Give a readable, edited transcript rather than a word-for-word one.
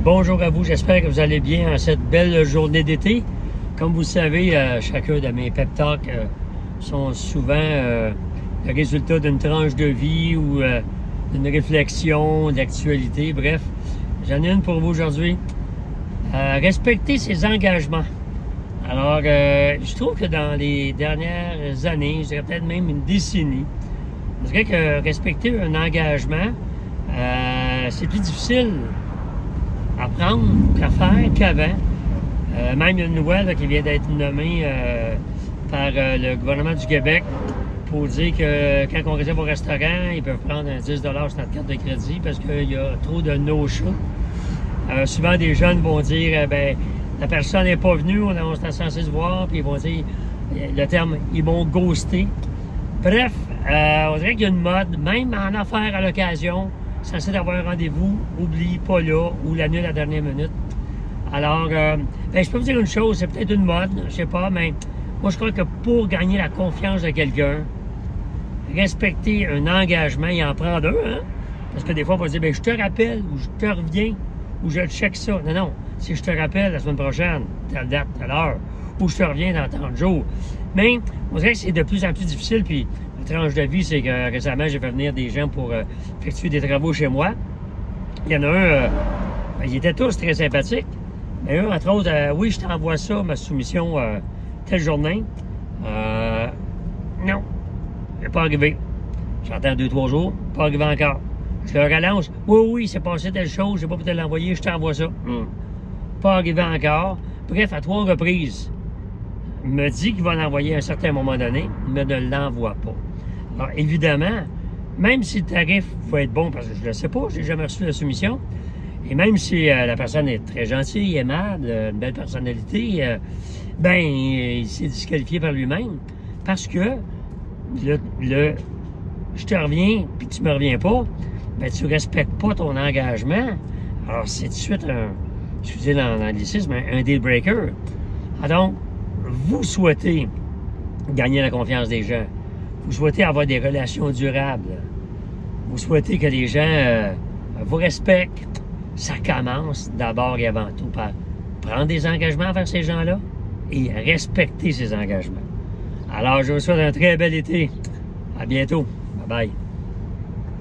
Bonjour à vous, j'espère que vous allez bien en cette belle journée d'été. Comme vous le savez, chacun de mes pep talks sont souvent le résultat d'une tranche de vie ou d'une réflexion, d'actualité. Bref, j'en ai une pour vous aujourd'hui. Respecter ses engagements. Alors, je trouve que dans les dernières années, je dirais peut-être même une décennie, je dirais que respecter un engagement, c'est plus difficile à prendre, qu'à faire qu'avant. Même une loi là, qui vient d'être nommée par le gouvernement du Québec pour dire que quand on réserve au restaurant, ils peuvent prendre un 10 sur notre carte de crédit parce qu'il y a trop de no-show. Souvent, des jeunes vont dire ben la personne n'est pas venue, on était censé se voir, puis ils vont dire le terme ils m'ont ghosté. Bref, on dirait qu'il y a une mode, même en affaires à l'occasion, censé d'avoir un rendez-vous, oublie pas là, ou l'annule à la dernière minute. Alors, ben, je peux vous dire une chose, c'est peut-être une mode, je sais pas, mais moi je crois que pour gagner la confiance de quelqu'un, respecter un engagement, il en prend deux, hein? Parce que des fois, on va dire, ben, je te rappelle, ou je te reviens, ou je check ça. Non, non, si je te rappelle la semaine prochaine, telle date, telle heure, ou je te reviens dans tant de jours. Mais, on dirait que c'est de plus en plus difficile, puis la tranche de vie, c'est que récemment, j'ai fait venir des gens pour effectuer des travaux chez moi. Il y en a un, ils étaient tous très sympathiques. Mais un, entre autres, oui, je t'envoie ça, ma soumission, telle journée. Non, il n'est pas arrivé. J'entends 2-3 jours, pas arrivé encore. Je le relance. Oui, oui, c'est passé telle chose, j'ai pas pu te l'envoyer, je t'envoie ça. Pas arrivé encore. Bref, à 3 reprises, il me dit qu'il va l'envoyer à un certain moment donné, mais ne l'envoie pas. Alors, évidemment, même si le tarif va être bon, parce que je ne le sais pas, j'ai jamais reçu la soumission, et même si la personne est très gentille, aimable, une belle personnalité, ben, il s'est disqualifié par lui-même. Parce que je te reviens, puis tu me reviens pas, ben, tu respectes pas ton engagement. Alors, c'est tout de suite excusez l'anglicisme, un deal breaker. Alors, donc, vous souhaitez gagner la confiance des gens. Vous souhaitez avoir des relations durables. Vous souhaitez que les gens vous respectent. Ça commence d'abord et avant tout par prendre des engagements envers ces gens-là et respecter ces engagements. Alors, je vous souhaite un très bel été. À bientôt. Bye bye.